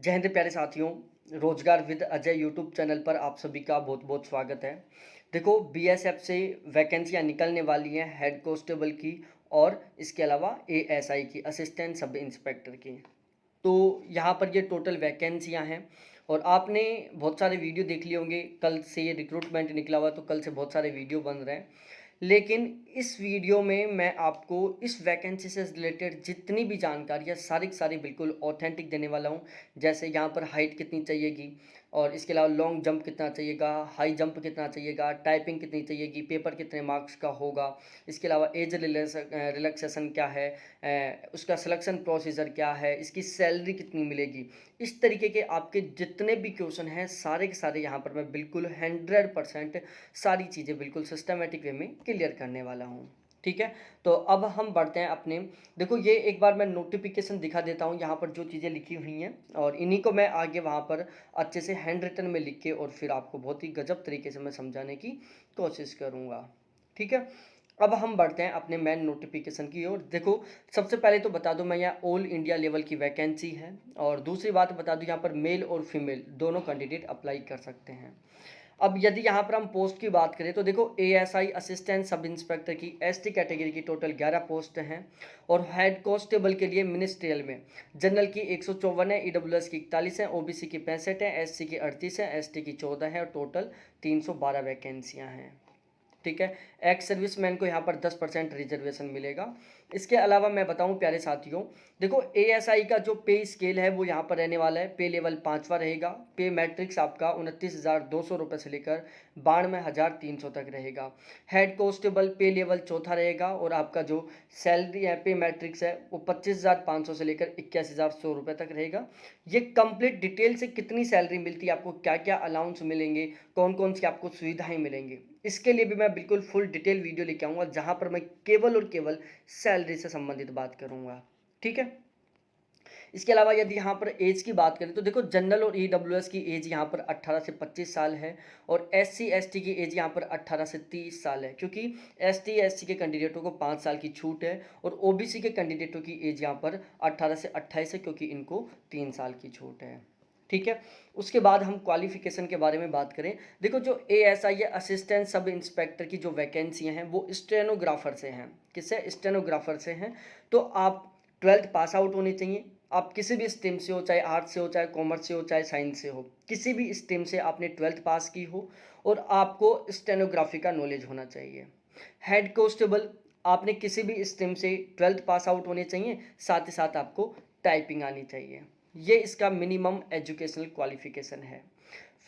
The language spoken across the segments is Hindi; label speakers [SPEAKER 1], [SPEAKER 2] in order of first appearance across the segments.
[SPEAKER 1] जय हिंद प्यारे साथियों। रोजगार विद अजय यूट्यूब चैनल पर आप सभी का बहुत बहुत स्वागत है। देखो, बीएसएफ से वैकेंसियां निकलने वाली हैं हेड कांस्टेबल की और इसके अलावा एएसआई की, असिस्टेंट सब इंस्पेक्टर की। तो यहाँ पर ये टोटल वैकेंसियाँ हैं और आपने बहुत सारे वीडियो देख लिए होंगे। कल से ये रिक्रूटमेंट निकला हुआ, तो कल से बहुत सारे वीडियो बन रहे हैं। लेकिन इस वीडियो में मैं आपको इस वैकेंसी से रिलेटेड जितनी भी जानकारी है सारी की सारी बिल्कुल ऑथेंटिक देने वाला हूँ। जैसे यहाँ पर हाइट कितनी चाहिएगी और इसके अलावा लॉन्ग जंप कितना चाहिएगा, हाई जंप कितना चाहिएगा, टाइपिंग कितनी चाहिएगी, पेपर कितने मार्क्स का होगा, इसके अलावा एज रिलैक्सेशन क्या है, उसका सिलेक्शन प्रोसीजर क्या है, इसकी सैलरी कितनी मिलेगी। इस तरीके के आपके जितने भी क्वेश्चन हैं सारे के सारे यहाँ पर मैं बिल्कुल 100% सारी चीज़ें बिल्कुल सिस्टमेटिक वे में क्लियर करने वाला हूँ। ठीक है, तो अब हम बढ़ते हैं अपने। देखो, ये एक बार मैं नोटिफिकेशन दिखा देता हूँ यहाँ पर जो चीज़ें लिखी हुई हैं, और इन्हीं को मैं आगे वहाँ पर अच्छे से हैंड रिटन में लिख के और फिर आपको बहुत ही गजब तरीके से मैं समझाने की कोशिश करूँगा। ठीक है, अब हम बढ़ते हैं अपने मेन नोटिफिकेशन की ओर। देखो, सबसे पहले तो बता दूं मैं, यहाँ ऑल इंडिया लेवल की वैकेंसी है। और दूसरी बात बता दूं, यहाँ पर मेल और फीमेल दोनों कैंडिडेट अप्लाई कर सकते हैं। अब यदि यहाँ पर हम पोस्ट की बात करें तो देखो, एएसआई असिस्टेंट सब इंस्पेक्टर की एसटी कैटेगरी की टोटल 11 पोस्ट हैं। और हेड कांस्टेबल के लिए मिनिस्ट्रियल में जनरल की 154 है, ईडब्ल्यूएस की 41 है, ओबीसी की 65 है, एससी की 38 है, एसटी की 14 है और टोटल 312 वैकेंसियाँ हैं। ठीक है, एक्स सर्विसमैन को यहाँ पर 10% रिजर्वेशन मिलेगा। इसके अलावा मैं बताऊं प्यारे साथियों, देखो एएसआई का जो पे स्केल है वो यहाँ पर रहने वाला है। पे लेवल 5वां रहेगा। पे मैट्रिक्स आपका 29,200 रुपये से लेकर 92,300 तक रहेगा। हेड कांस्टेबल पे लेवल 4था रहेगा और आपका जो सैलरी है, पे मैट्रिक्स है, वो 25,500 से लेकर 81,100 रुपये तक रहेगा। ये कंप्लीट डिटेल से कितनी सैलरी मिलती है, आपको क्या क्या अलाउंस मिलेंगे, कौन कौन सी आपको सुविधाएं मिलेंगी, इसके लिए भी मैं बिल्कुल फुल डिटेल वीडियो लेके आऊँगा, जहाँ पर मैं केवल और केवल सैलरी से संबंधित बात करूँगा। ठीक है, इसके अलावा यदि यहाँ पर एज की बात करें तो देखो, जनरल और ईडब्ल्यूएस की एज यहाँ पर 18 से 25 साल है और एससी एसटी की एज यहाँ पर 18 से 30 साल है, क्योंकि एसटी एससी के कैंडिडेटों को 5 साल की छूट है और ओबीसी के कैंडिडेटों की एज यहाँ पर 18 से 28 है, क्योंकि इनको 3 साल की छूट है। ठीक है, उसके बाद हम क्वालिफिकेशन के बारे में बात करें। देखो, जो एएसआई है असिस्टेंट सब इंस्पेक्टर की जो वैकेंसियां हैं वो स्टेनोग्राफर से हैं। किससे? स्टेनोग्राफर से हैं। तो आप 12th पास आउट होने चाहिए। आप किसी भी स्ट्रीम से हो, चाहे आर्ट्स से हो, चाहे कॉमर्स से हो, चाहे साइंस से हो, किसी भी स्ट्रीम से आपने 12th पास की हो और आपको स्टेनोग्राफी का नॉलेज होना चाहिए। हेड कांस्टेबल, आपने किसी भी स्ट्रीम से 12th पास आउट होने चाहिए, साथ ही साथ आपको टाइपिंग आनी चाहिए। ये इसका मिनिमम एजुकेशनल क्वालिफिकेशन है।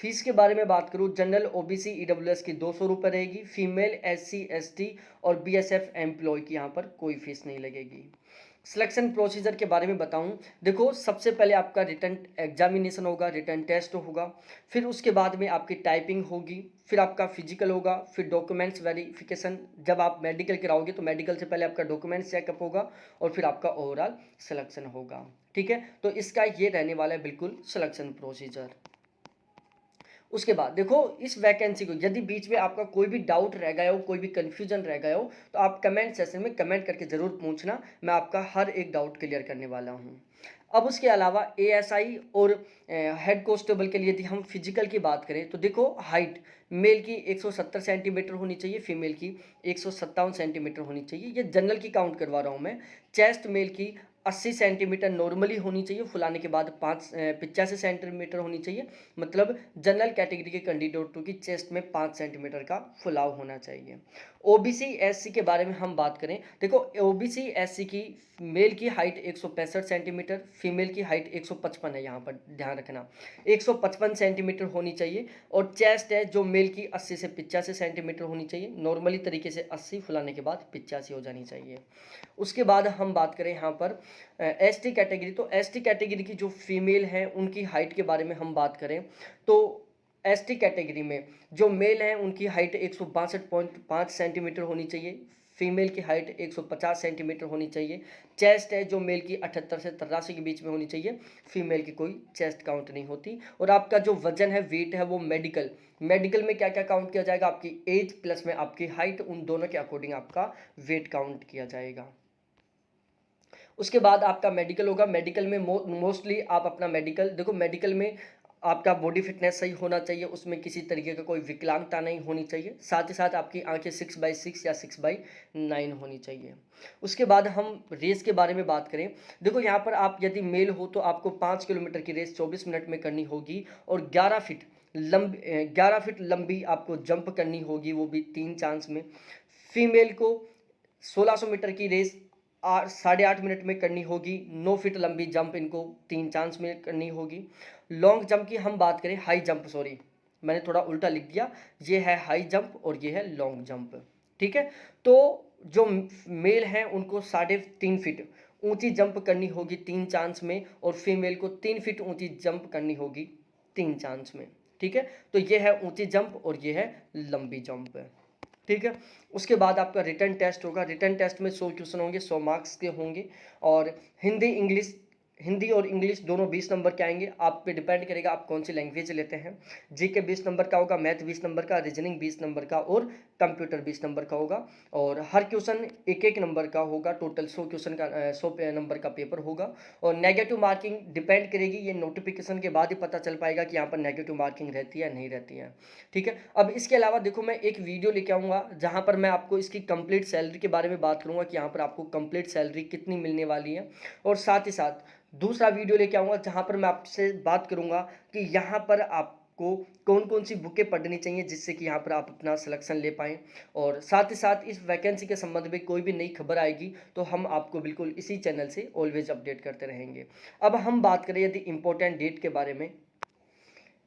[SPEAKER 1] फीस के बारे में बात करूँ, जनरल ओबीसी ईडब्ल्यूएस की 200 रुपये रहेगी। फीमेल एससी एसटी और बीएसएफ एम्प्लॉय की यहाँ पर कोई फीस नहीं लगेगी। सिलेक्शन प्रोसीजर के बारे में बताऊं, देखो सबसे पहले आपका रिटन एग्जामिनेशन होगा, रिटन टेस्ट होगा, फिर उसके बाद में आपकी टाइपिंग होगी, फिर आपका फिजिकल होगा, फिर डॉक्यूमेंट्स वेरिफिकेशन। जब आप मेडिकल कराओगे तो मेडिकल से पहले आपका डॉक्यूमेंट्स चेकअप होगा और फिर आपका ओवरऑल सिलेक्शन होगा। ठीक है, तो इसका ये रहने वाला है बिल्कुल सिलेक्शन प्रोसीजर। उसके बाद देखो, इस वैकेंसी को यदि बीच में आपका कोई भी डाउट रह गया हो, कोई भी कंफ्यूजन रह गया हो, तो आप कमेंट सेशन में कमेंट करके ज़रूर पूछना, मैं आपका हर एक डाउट क्लियर करने वाला हूँ। अब उसके अलावा एएसआई और हेड कांस्टेबल के लिए यदि हम फिजिकल की बात करें तो देखो, हाइट मेल की 170 सेंटीमीटर होनी चाहिए, फीमेल की 157 सेंटीमीटर होनी चाहिए। ये जनरल की काउंट करवा रहा हूँ मैं। चेस्ट मेल की 80 सेंटीमीटर नॉर्मली होनी चाहिए, फुलाने के बाद 85 सेंटीमीटर होनी चाहिए। मतलब जनरल कैटेगरी के कैंडिडेटों की चेस्ट में 5 सेंटीमीटर का फुलाव होना चाहिए। ओबीसी एससी के बारे में हम बात करें, देखो ओबीसी एससी की मेल की हाइट 165 सेंटीमीटर, फीमेल की हाइट 155 है, यहाँ पर ध्यान रखना 155 सेंटीमीटर होनी चाहिए। और चेस्ट है जो मेल की 80 से 85 सेंटीमीटर होनी चाहिए, नॉर्मली तरीके से 80, फुलाने के बाद 85 हो जानी चाहिए। उसके बाद हम बात करें यहाँ पर एसटी कैटेगरी, तो एसटी कैटेगरी की जो फीमेल हैं उनकी हाइट के बारे में हम बात करें तो एसटी कैटेगरी में जो मेल हैं उनकी हाइट 162.5 सेंटीमीटर होनी चाहिए, फीमेल की हाइट 150 सेंटीमीटर होनी चाहिए। चेस्ट है जो मेल की 78 से 83 के बीच में होनी चाहिए, फीमेल की कोई चेस्ट काउंट नहीं होती। और आपका जो वजन है, वेट है, वो मेडिकल मेडिकल में क्या क्या काउंट किया जाएगा, आपकी एज प्लस में आपकी हाइट, उन दोनों के अकॉर्डिंग आपका वेट काउंट किया जाएगा। उसके बाद आपका मेडिकल होगा। मेडिकल में मोस्टली आप अपना मेडिकल देखो, मेडिकल में आपका बॉडी फिटनेस सही होना चाहिए, उसमें किसी तरीके का कोई विकलांगता नहीं होनी चाहिए, साथ ही साथ आपकी आंखें 6/6 या 6/9 होनी चाहिए। उसके बाद हम रेस के बारे में बात करें, देखो यहाँ पर आप यदि मेल हो तो आपको 5 किलोमीटर की रेस 24 मिनट में करनी होगी, और 11 फीट लंबी आपको जंप करनी होगी, वो भी 3 चांस में। फीमेल को 1600 मीटर की रेस 8.5 मिनट में करनी होगी, 9 फीट लंबी जंप इनको 3 चांस में करनी होगी। लॉन्ग जंप की हम बात करें, हाई जंप, सॉरी मैंने थोड़ा उल्टा लिख दिया, ये है हाई जंप और ये है लॉन्ग जंप, ठीक है। तो जो मेल हैं उनको 3.5 फीट ऊंची जंप करनी होगी 3 चांस में, और फीमेल को 3 फीट ऊंची जंप करनी होगी 3 चांस में, ठीक है। तो ये है ऊंची जंप और ये है लंबी जंप, ठीक है। उसके बाद आपका रिटन टेस्ट होगा। रिटन टेस्ट में 100 क्वेश्चन होंगे, 100 मार्क्स के होंगे, और हिंदी और इंग्लिश दोनों 20 नंबर के आएंगे। आप पे डिपेंड करेगा आप कौन सी लैंग्वेज लेते हैं। जीके 20 नंबर का होगा, मैथ 20 नंबर का, रीजनिंग 20 नंबर का, और कंप्यूटर 20 नंबर का होगा। और हर क्वेश्चन एक नंबर का होगा, टोटल 100 क्वेश्चन का 100 नंबर का पेपर होगा। और नेगेटिव मार्किंग डिपेंड करेगी, ये नोटिफिकेशन के बाद ही पता चल पाएगा कि यहाँ पर नेगेटिव मार्किंग रहती है या नहीं रहती है, ठीक है। अब इसके अलावा देखो, मैं एक वीडियो लेके आऊँगा जहाँ पर मैं आपको इसकी कंप्लीट सैलरी के बारे में बात करूँगा कि यहाँ पर आपको कंप्लीट सैलरी कितनी मिलने वाली है। और साथ ही साथ दूसरा वीडियो लेके आऊँगा जहाँ पर मैं आपसे बात करूँगा कि यहाँ पर आपको कौन कौन सी बुकें पढ़नी चाहिए जिससे कि यहाँ पर आप अपना सिलेक्शन ले पाएँ। और साथ ही साथ इस वैकेंसी के संबंध में कोई भी नई खबर आएगी तो हम आपको बिल्कुल इसी चैनल से ऑलवेज अपडेट करते रहेंगे। अब हम बात करें यदि इम्पोर्टेंट डेट के बारे में,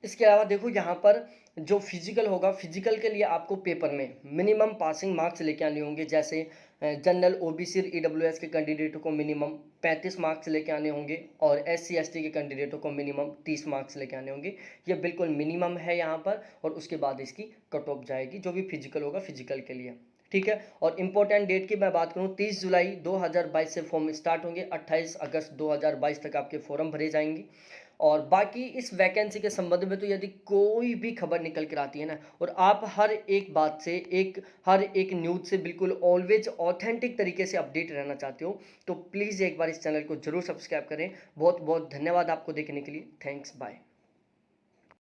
[SPEAKER 1] इसके अलावा देखो यहाँ पर जो फिजिकल होगा, फिजिकल के लिए आपको पेपर में मिनिमम पासिंग मार्क्स लेके आने होंगे। जैसे जनरल, ओबीसी, ईडब्ल्यूएस के कैंडिडेटों को मिनिमम 35 मार्क्स लेके आने होंगे, और एससी एसटी के कैंडिडेटों को मिनिमम 30 मार्क्स लेके आने होंगे। ये बिल्कुल मिनिमम है यहाँ पर, और उसके बाद इसकी कट ऑफ जाएगी जो भी फिजिकल होगा फिजिकल के लिए, ठीक है। और इम्पोर्टेंट डेट की मैं बात करूँ, 30 जुलाई 2022 से फॉर्म स्टार्ट होंगे, 28 अगस्त 2022 तक आपके फॉर्म भरे जाएंगे। और बाकी इस वैकेंसी के संबंध में तो यदि कोई भी खबर निकल कर आती है ना, और आप हर एक बात से हर एक न्यूज़ से बिल्कुल ऑलवेज ऑथेंटिक तरीके से अपडेट रहना चाहते हो, तो प्लीज़ एक बार इस चैनल को जरूर सब्सक्राइब करें। बहुत बहुत धन्यवाद आपको देखने के लिए। Thanks, bye.